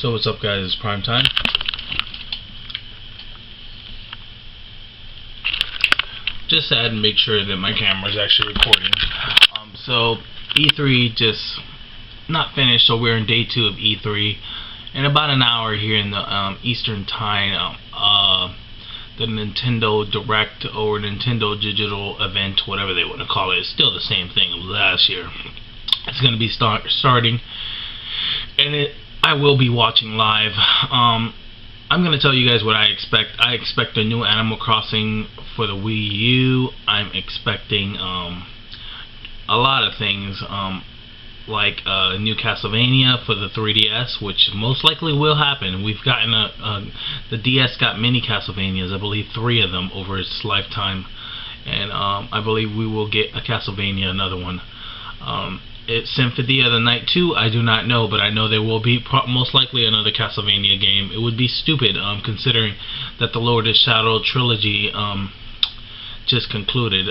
So what's up, guys? It's Prime Time. Just had to make sure that my camera is actually recording. So E3 just not finished, so we're in day 2 of E3. In about an hour here in the Eastern Time, the Nintendo Direct or Nintendo Digital Event, whatever they want to call it, it's still the same thing as last year. It's going to be starting, and I will be watching live. I'm going to tell you guys what I expect. I expect a new Animal Crossing for the Wii-u. I'm expecting a lot of things, like a new Castlevania for the 3DS, which most likely will happen. We've gotten the DS got many Castlevanias, I believe 3 of them over its lifetime, and I believe we will get a Castlevania, another one. Symphony of the Night 2, I do not know, but I know there will be most likely another Castlevania game. It would be stupid, considering that the Lord of Shadow trilogy just concluded,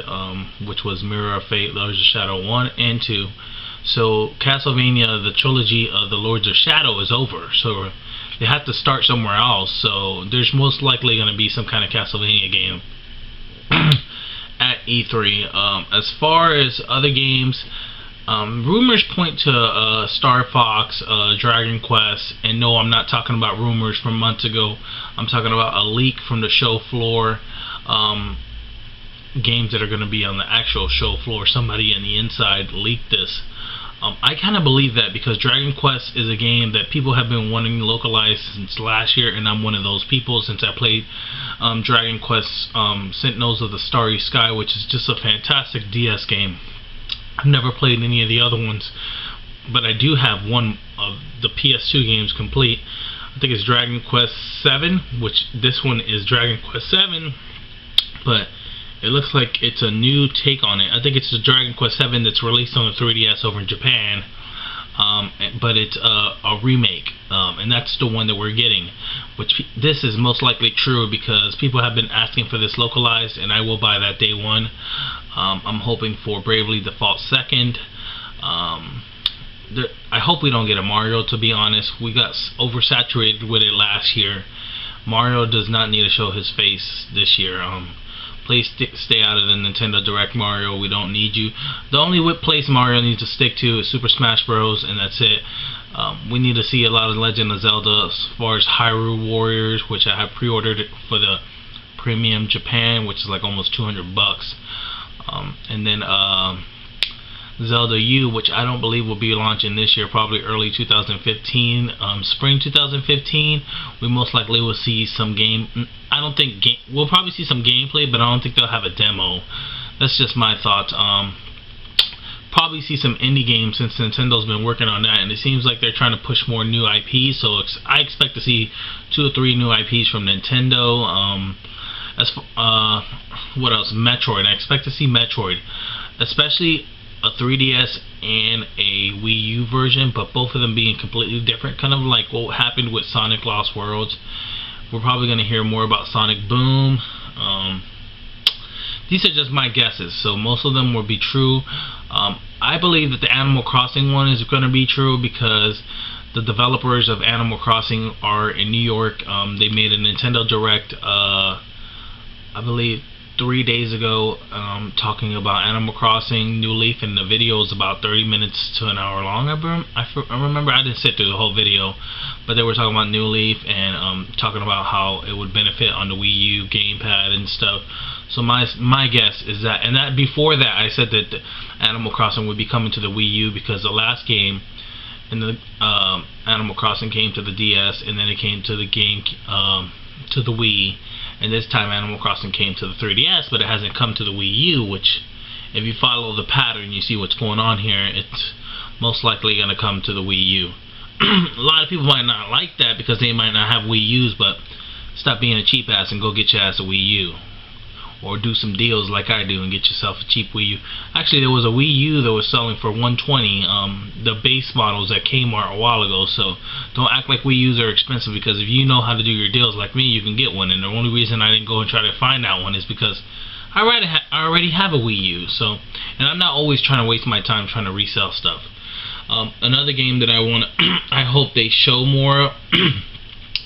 which was Mirror of Fate, Lords of Shadow 1 and 2. So Castlevania, the trilogy of the Lords of Shadow, is over. So they have to start somewhere else. So there's most likely going to be some kind of Castlevania game at E3. As far as other games, rumors point to Star Fox, Dragon Quest, and no, I'm not talking about rumors from months ago. I'm talking about a leak from the show floor. Games that are going to be on the actual show floor. Somebody in the inside leaked this. I kind of believe that, because Dragon Quest is a game that people have been wanting localized since last year, and I'm one of those people since I played Dragon Quest Sentinels of the Starry Sky, which is just a fantastic DS game. I've never played any of the other ones, but I do have one of the PS2 games complete. I think it's Dragon Quest 7, which this one is Dragon Quest 7, but it looks like it's a new take on it. I think it's the Dragon Quest 7 that's released on the 3DS over in Japan, but it's a remake, and that's the one that we're getting. Which this is most likely true, because people have been asking for this localized, and I will buy that day one. I'm hoping for Bravely Default 2nd. I hope we don't get a Mario, to be honest. We got oversaturated with it last year. Mario does not need to show his face this year. Please stay out of the Nintendo Direct, Mario. We don't need you. The only place Mario needs to stick to is Super Smash Bros, and that's it. We need to see a lot of Legend of Zelda, as far as Hyrule Warriors, which I have pre-ordered for the Premium Japan, which is like almost $200 bucks. And then Zelda U, which I don't believe will be launching this year, probably early 2015, spring 2015. We most likely will see some we'll probably see some gameplay, but I don't think they'll have a demo. That's just my thoughts. Probably see some indie games, since Nintendo's been working on that, and it seems like they're trying to push more new IPs. So I expect to see 2 or 3 new IPs from Nintendo. What else? Metroid. I expect to see Metroid, especially a 3DS and a Wii-u version, but both of them being completely different, kind of like what happened with Sonic Lost Worlds. We're probably going to hear more about Sonic Boom. These are just my guesses, so most of them will be true. I believe that the Animal Crossing one is going to be true, because the developers of Animal Crossing are in New York. They made a Nintendo Direct, I believe 3 days ago, talking about Animal Crossing New Leaf, and the video is about 30 minutes to an hour long. I remember I didn't sit through the whole video, but they were talking about New Leaf and talking about how it would benefit on the Wii-u gamepad and stuff. So my guess is that, and that before that I said that the Animal Crossing would be coming to the Wii-u, because the last game in the Animal Crossing came to the DS, and then it came to the to the Wii. And this time Animal Crossing came to the 3DS, but it hasn't come to the Wii-u, which, if you follow the pattern, you see what's going on here. It's most likely going to come to the Wii-u. A lot of people might not like that, because they might not have Wii-us, but stop being a cheap ass and go get your ass a Wii-u. Or do some deals like I do and get yourself a cheap Wii-u. Actually, there was a Wii-u that was selling for $120, the base models at Kmart a while ago. So don't act like Wii-us are expensive, because if you know how to do your deals like me, you can get one. And the only reason I didn't go and try to find that one is because I already have a Wii-u. So, and I'm not always trying to waste my time trying to resell stuff. Another game that I want, I hope they show more.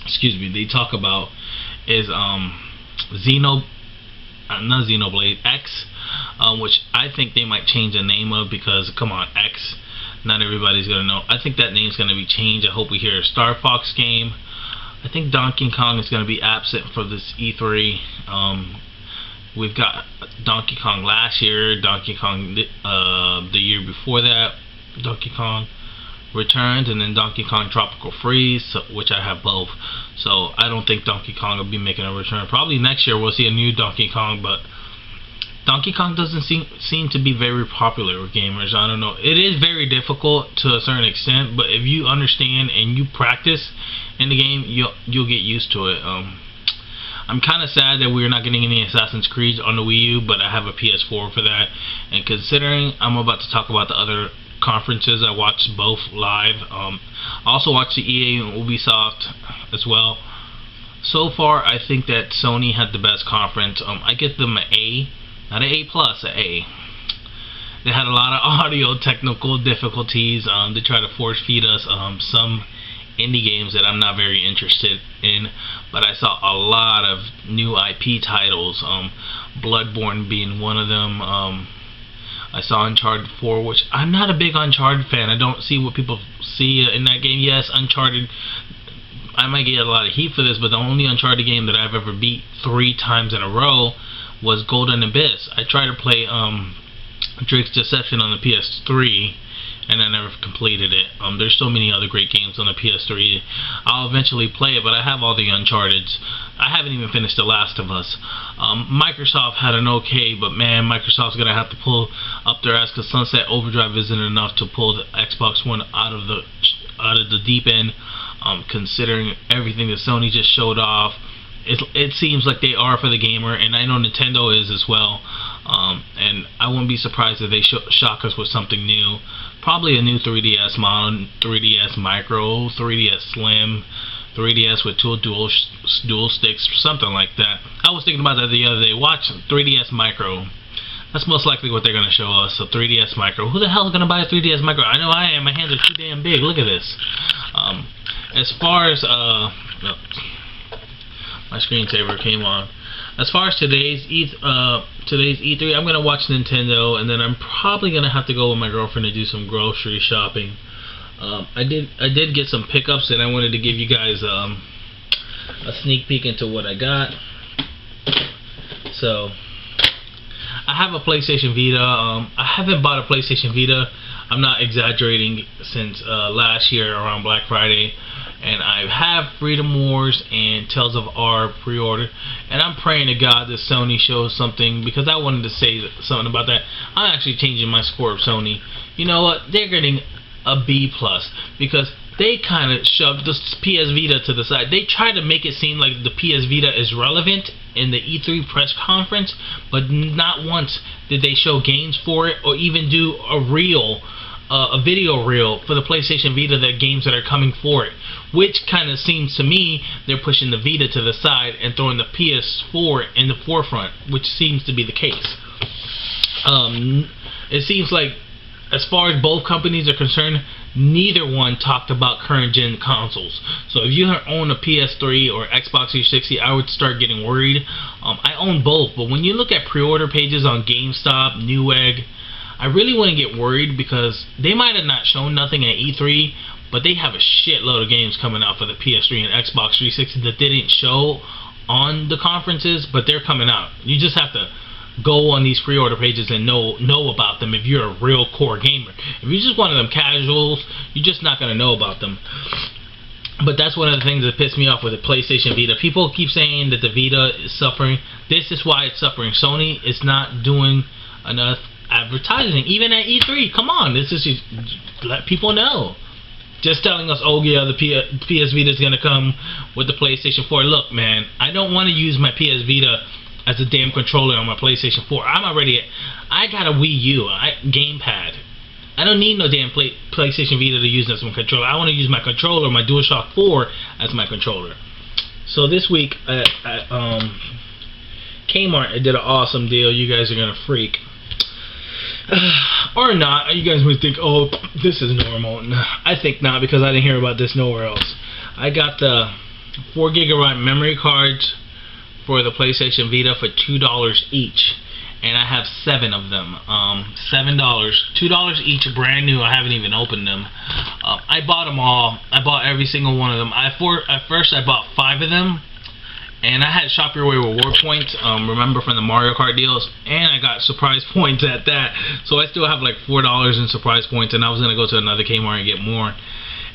Excuse me. They talk about is not Xenoblade X, which I think they might change the name of, because come on, X. Not everybody's gonna know. I think that name's gonna be changed. I hope we hear a Star Fox game. I think Donkey Kong is gonna be absent for this E3. We've got Donkey Kong last year, Donkey Kong the year before that, Donkey Kong Returns, and then Donkey Kong Tropical Freeze, which I have both. So I don't think Donkey Kong will be making a return. Probably next year we'll see a new Donkey Kong, but Donkey Kong doesn't seem to be very popular with gamers. I don't know. It is very difficult to a certain extent, but if you understand and you practice in the game, you'll get used to it. I'm kind of sad that we're not getting any Assassin's Creed on the Wii U, but I have a PS4 for that. And considering I'm about to talk about the other conferences, I watched both live. I also watched the EA and Ubisoft as well. So far, I think that Sony had the best conference. I give them an A, not an A+, an A. They had a lot of audio technical difficulties. They try to force feed us some indie games that I'm not very interested in, but I saw a lot of new IP titles, Bloodborne being one of them. I saw Uncharted 4, which I'm not a big Uncharted fan. I don't see what people see in that game. Yes, Uncharted, I might get a lot of heat for this, but the only Uncharted game that I've ever beat 3 times in a row was Golden Abyss. I tried to play Drake's Deception on the PS3, and I never completed it. There's so many other great games on the PS3. I'll eventually play it, but I have all the Uncharted's. I haven't even finished The Last of Us. Microsoft had an okay, but man, Microsoft's gonna have to pull up their ass, because Sunset Overdrive isn't enough to pull the Xbox One out of the deep end. Considering everything that Sony just showed off, it seems like they are for the gamer, and I know Nintendo is as well. And I wouldn't be surprised if they shock us with something new. Probably a new 3DS model, 3DS Micro, 3DS Slim, 3DS with 2 dual sticks, something like that. I was thinking about that the other day. Watch 3DS Micro. That's most likely what they're going to show us, a 3DS Micro. Who the hell is going to buy a 3DS Micro? I know I am. My hands are too damn big. Look at this. As far as my screensaver came on. As far as today's E3, I'm gonna watch Nintendo, and then I'm probably gonna have to go with my girlfriend to do some grocery shopping. I did get some pickups, and I wanted to give you guys a sneak peek into what I got. So I have a PlayStation Vita. I haven't bought a PlayStation Vita, I'm not exaggerating, since last year around Black Friday. And I have Freedom Wars and Tales of R pre-ordered, and I'm praying to God that Sony shows something, because I wanted to say something about that. I'm actually changing my score of Sony. You know what? They're getting a B+, because they kind of shoved the PS Vita to the side. They tried to make it seem like the PS Vita is relevant in the E3 press conference, but not once did they show games for it, or even do a video reel for the PlayStation Vita, the games that are coming for it, which kind of seems to me they're pushing the Vita to the side and throwing the PS4 in the forefront, which seems to be the case. It seems like, as far as both companies are concerned, neither one talked about current gen consoles. So if you own a PS3 or Xbox 360, I would start getting worried. I own both, but when you look at pre-order pages on GameStop, Newegg, I really wouldn't get worried, because they might have not shown nothing at E3, but they have a shitload of games coming out for the PS3 and Xbox 360 that they didn't show on the conferences, but they're coming out. You just have to go on these pre-order pages and know about them if you're a real core gamer. If you're just one of them casuals, you're just not going to know about them. But that's one of the things that pissed me off with the PlayStation Vita. People keep saying that the Vita is suffering. This is why it's suffering. Sony is not doing enough advertising, even at E3. Come on, this is just let people know. Just telling us, oh yeah, the PS Vita is gonna come with the PlayStation 4. Look, man, I don't want to use my PS Vita as a damn controller on my PlayStation 4. I got a Wii-u, gamepad. I don't need no damn PlayStation Vita to use as my controller. I want to use my controller, my DualShock 4, as my controller. So this week at Kmart, I did an awesome deal. You guys are gonna freak. Or not. You guys would think, oh, this is normal. I think not, because I didn't hear about this nowhere else. I got the 4 GB memory cards for the PlayStation Vita for $2 each, and I have 7 of them. $7, $2 each, brand new. I haven't even opened them. I bought them all. I bought every single one of them. At first I bought 5 of them, and I had Shop Your Way reward points, remember, from the Mario Kart deals, and I got surprise points at that. So I still have like $4 in surprise points, and I was gonna go to another Kmart and get more.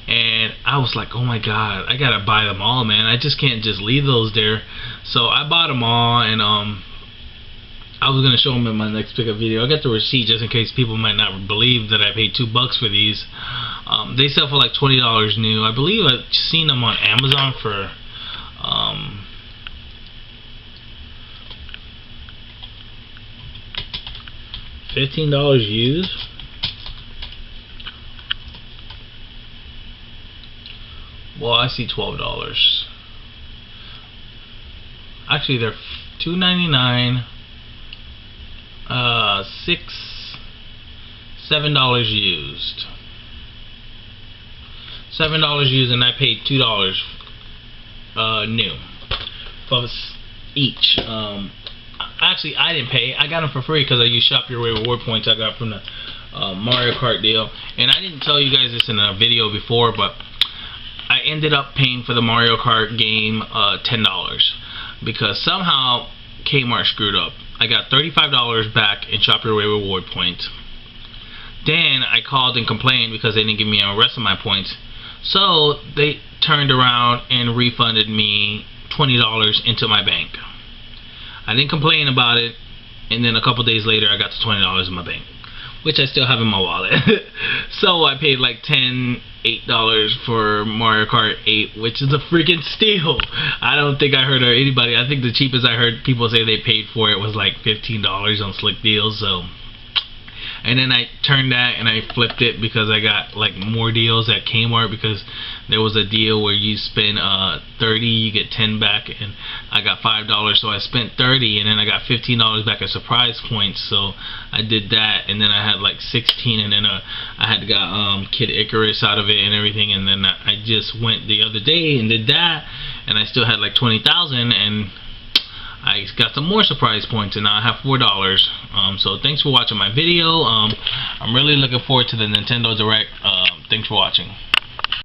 And I was like, oh my god, I gotta buy them all, man. I just can't just leave those there. So I bought them all, and I was gonna show them in my next pickup video. I got the receipt just in case people might not believe that I paid $2 for these. They sell for like $20 new. I believe I've seen them on Amazon for $15 used. Well, I see $12. Actually, they're $2.99. $7 used. $7 used, and I paid $2 new for each. Actually, I didn't pay. I got them for free because I used Shop Your Way reward points I got from the Mario Kart deal. And I didn't tell you guys this in a video before, but I ended up paying for the Mario Kart game $10 because somehow Kmart screwed up. I got $35 back in Shop Your Way reward points. Then I called and complained because they didn't give me the rest of my points. So they turned around and refunded me $20 into my bank. I didn't complain about it, and then a couple days later I got the $20 in my bank, which I still have in my wallet. So I paid like $8 for Mario Kart 8, which is a freaking steal. I don't think I heard of anybody. I think the cheapest I heard people say they paid for it was like $15 on Slick Deals. So, and then I turned that and I flipped it because I got like more deals at Kmart, because there was a deal where you spend $30, you get 10 back, and I got $5, so I spent $30, and then I got $15 back as surprise points. So I did that, and then I had like 16, and then I had got Kid Icarus out of it and everything, and then I just went the other day and did that, and I still had like 20,000, and I got some more surprise points, and now I have $4. So thanks for watching my video. I'm really looking forward to the Nintendo Direct. Thanks for watching.